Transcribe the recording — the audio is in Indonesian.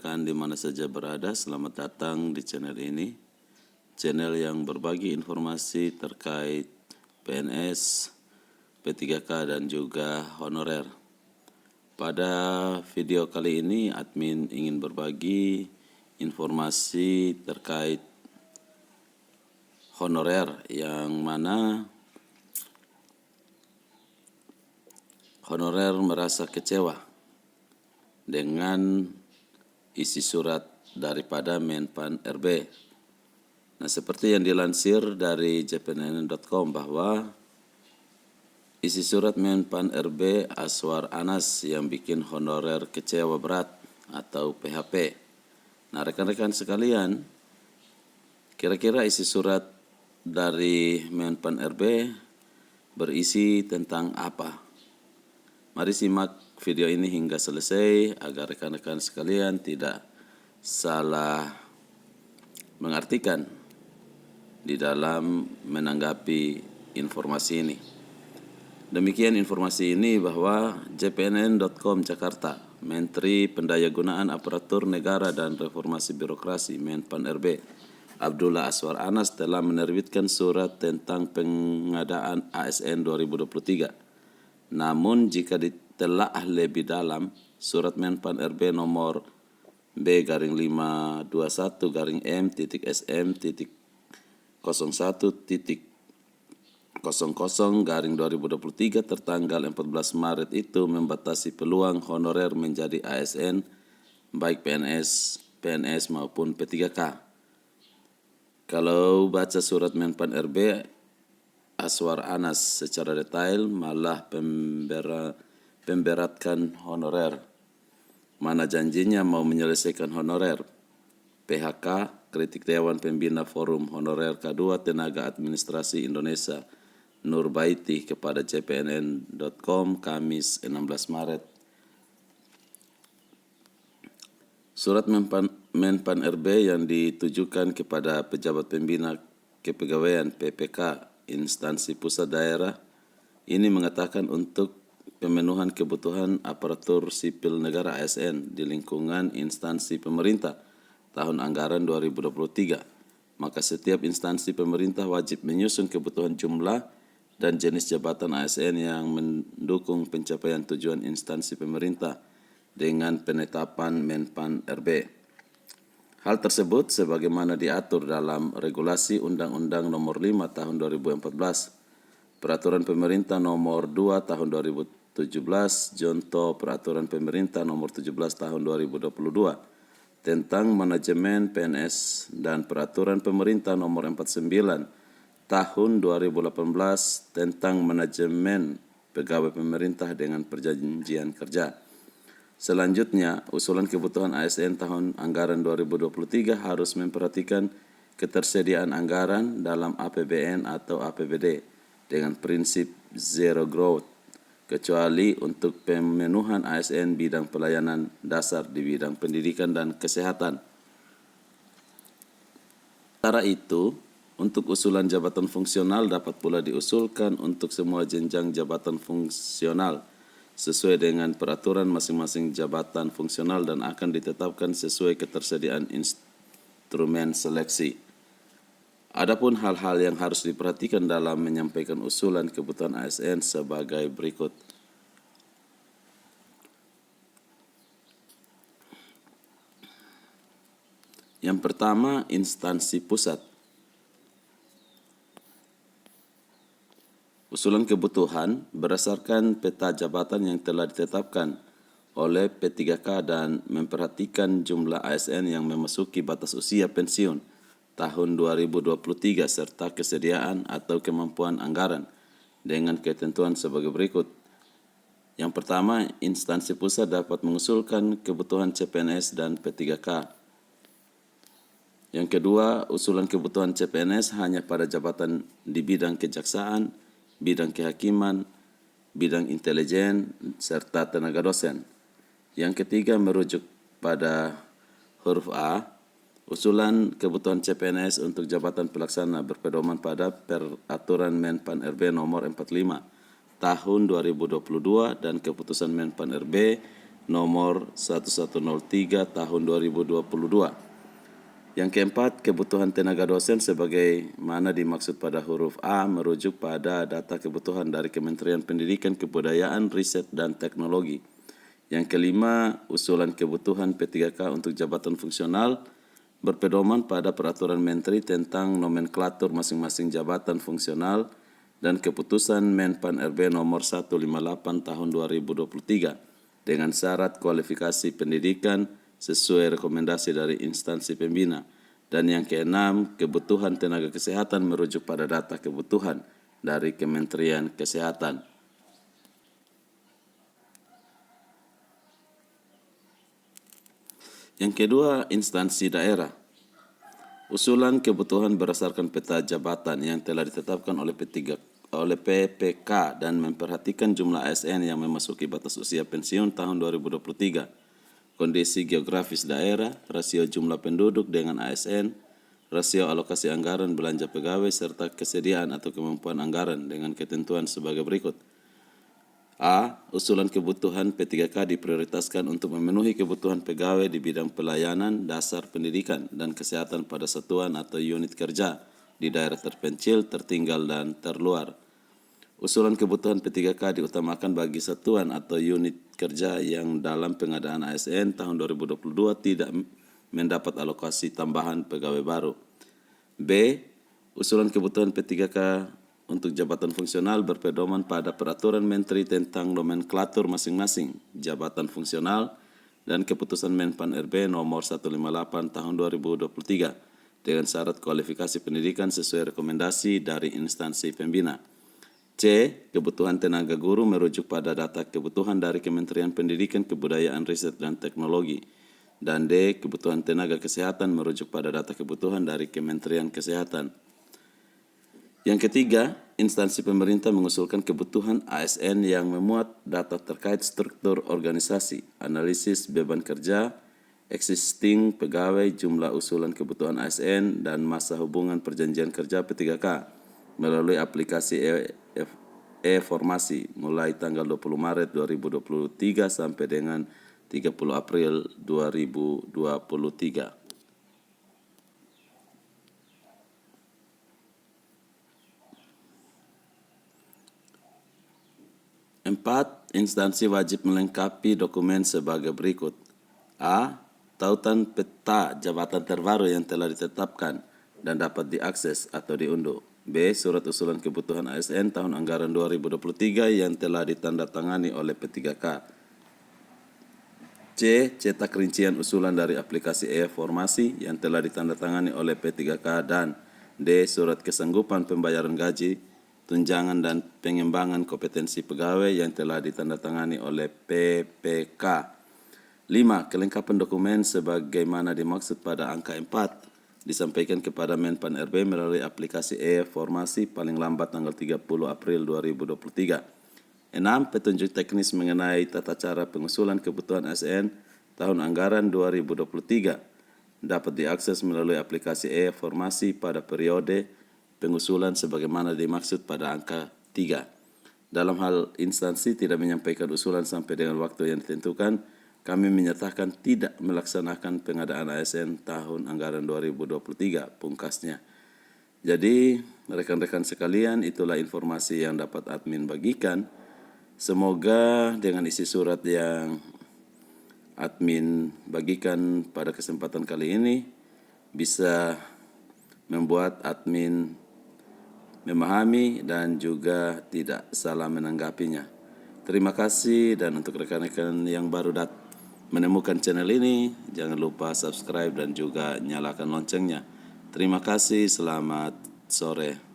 rekan-rekan di mana saja berada, selamat datang di channel ini. Channel yang berbagi informasi terkait PNS, P3K dan juga honorer. Pada video kali ini admin ingin berbagi informasi terkait honorer yang mana honorer merasa kecewa dengan isi surat daripada Menpan RB. Nah, seperti yang dilansir dari jpnn.com bahwa isi surat Menpan RB Aswar Anas yang bikin honorer kecewa berat atau PHP. Nah, rekan-rekan sekalian, kira-kira isi surat dari Menpan RB berisi tentang apa? Mari simak video ini hingga selesai agar rekan-rekan sekalian tidak salah mengartikan di dalam menanggapi informasi ini. Demikian informasi ini bahwa jpnn.com Jakarta, Menteri Pendayagunaan Aparatur Negara dan Reformasi Birokrasi Menpan RB Abdullah Aswar Anas telah menerbitkan surat tentang pengadaan ASN 2023. Namun jika ditelaah lebih dalam, surat Menpan RB nomor B-521-M.01.00/2023 tertanggal 14 Maret itu membatasi peluang honorer menjadi ASN baik PNS maupun P3K. Kalau baca surat Menpan RB Aswar Anas secara detail malah pemberatkan honorer. Mana janjinya mau menyelesaikan honorer. PHK, kritik Dewan Pembina Forum Honorer K2 Tenaga Administrasi Indonesia Nurbaiti kepada jpnn.com Kamis 16 Maret. Surat Menpan RB yang ditujukan kepada pejabat pembina kepegawaian PPK instansi pusat daerah ini mengatakan untuk pemenuhan kebutuhan aparatur sipil negara ASN di lingkungan instansi pemerintah tahun anggaran 2023, maka setiap instansi pemerintah wajib menyusun kebutuhan jumlah dan jenis jabatan ASN yang mendukung pencapaian tujuan instansi pemerintah dengan penetapan Menpan RB. Hal tersebut sebagaimana diatur dalam Regulasi Undang-Undang Nomor 5 Tahun 2014, Peraturan Pemerintah Nomor 2 Tahun 2017, Jonto Peraturan Pemerintah Nomor 17 Tahun 2022 tentang manajemen PNS dan Peraturan Pemerintah Nomor 49 Tahun 2018 tentang manajemen pegawai pemerintah dengan perjanjian kerja. Selanjutnya, usulan kebutuhan ASN tahun anggaran 2023 harus memperhatikan ketersediaan anggaran dalam APBN atau APBD dengan prinsip zero growth, kecuali untuk pemenuhan ASN bidang pelayanan dasar di bidang pendidikan dan kesehatan. Sementara itu, untuk usulan jabatan fungsional dapat pula diusulkan untuk semua jenjang jabatan fungsional sesuai dengan peraturan masing-masing jabatan fungsional dan akan ditetapkan sesuai ketersediaan instrumen seleksi. Adapun hal-hal yang harus diperhatikan dalam menyampaikan usulan kebutuhan ASN sebagai berikut. Yang pertama, instansi pusat. Usulan kebutuhan berdasarkan peta jabatan yang telah ditetapkan oleh P3K dan memperhatikan jumlah ASN yang memasuki batas usia pensiun tahun 2023 serta kesediaan atau kemampuan anggaran dengan ketentuan sebagai berikut. Yang pertama, instansi pusat dapat mengusulkan kebutuhan CPNS dan P3K. Yang kedua, usulan kebutuhan CPNS hanya pada jabatan di bidang kejaksaan, bidang kehakiman, bidang intelijen, serta tenaga dosen. Yang ketiga merujuk pada huruf A, usulan kebutuhan CPNS untuk jabatan pelaksana berpedoman pada Peraturan Menpan RB nomor 45 tahun 2022 dan keputusan Menpan RB nomor 1103 tahun 2022. Yang keempat, kebutuhan tenaga dosen sebagaimana dimaksud pada huruf A merujuk pada data kebutuhan dari Kementerian Pendidikan, Kebudayaan, Riset, dan Teknologi. Yang kelima, usulan kebutuhan P3K untuk jabatan fungsional berpedoman pada peraturan Menteri tentang nomenklatur masing-masing jabatan fungsional dan keputusan Menpan RB nomor 158 tahun 2023 dengan syarat kualifikasi pendidikan sesuai rekomendasi dari instansi pembina. Dan yang keenam, kebutuhan tenaga kesehatan merujuk pada data kebutuhan dari Kementerian Kesehatan. Yang kedua, instansi daerah. Usulan kebutuhan berdasarkan peta jabatan yang telah ditetapkan oleh PPK dan memperhatikan jumlah ASN yang memasuki batas usia pensiun tahun 2023. Kondisi geografis daerah, rasio jumlah penduduk dengan ASN, rasio alokasi anggaran belanja pegawai, serta kesediaan atau kemampuan anggaran dengan ketentuan sebagai berikut. A. Usulan kebutuhan P3K diprioritaskan untuk memenuhi kebutuhan pegawai di bidang pelayanan dasar pendidikan dan kesehatan pada satuan atau unit kerja di daerah terpencil, tertinggal, dan terluar. Usulan kebutuhan P3K diutamakan bagi satuan atau unit kerja yang dalam pengadaan ASN tahun 2022 tidak mendapat alokasi tambahan pegawai baru. B. Usulan kebutuhan P3K untuk jabatan fungsional berpedoman pada peraturan Menteri tentang nomenklatur masing-masing jabatan fungsional dan keputusan Menpan RB nomor 158 tahun 2023 dengan syarat kualifikasi pendidikan sesuai rekomendasi dari instansi pembina. C. Kebutuhan tenaga guru merujuk pada data kebutuhan dari Kementerian Pendidikan, Kebudayaan, Riset, dan Teknologi. Dan D. Kebutuhan tenaga kesehatan merujuk pada data kebutuhan dari Kementerian Kesehatan. Yang ketiga, instansi pemerintah mengusulkan kebutuhan ASN yang memuat data terkait struktur organisasi, analisis beban kerja, existing pegawai, jumlah usulan kebutuhan ASN, dan masa hubungan perjanjian kerja P3K melalui aplikasi e-formasi mulai tanggal 20 Maret 2023 sampai dengan 30 April 2023. Empat, instansi wajib melengkapi dokumen sebagai berikut. A. Tautan peta jabatan terbaru yang telah ditetapkan dan dapat diakses atau diunduh. B. Surat usulan kebutuhan ASN tahun anggaran 2023 yang telah ditandatangani oleh P3K. C. Cetak rincian usulan dari aplikasi e-formasi yang telah ditandatangani oleh P3K. Dan D. Surat kesanggupan pembayaran gaji, tunjangan, dan pengembangan kompetensi pegawai yang telah ditandatangani oleh PPK. 5. Kelengkapan dokumen sebagaimana dimaksud pada angka 4 disampaikan kepada Menpan RB melalui aplikasi e-formasi paling lambat tanggal 30 April 2023. 6. Petunjuk teknis mengenai tata cara pengusulan kebutuhan ASN tahun anggaran 2023 dapat diakses melalui aplikasi e-formasi pada periode pengusulan sebagaimana dimaksud pada angka 3. Dalam hal instansi tidak menyampaikan usulan sampai dengan waktu yang ditentukan, kami menyatakan tidak melaksanakan pengadaan ASN tahun anggaran 2023, pungkasnya. Jadi, rekan-rekan sekalian, itulah informasi yang dapat admin bagikan. Semoga dengan isi surat yang admin bagikan pada kesempatan kali ini bisa membuat admin memahami dan juga tidak salah menanggapinya. Terima kasih, dan untuk rekan-rekan yang baru menemukan channel ini, jangan lupa subscribe dan juga nyalakan loncengnya. Terima kasih, selamat sore.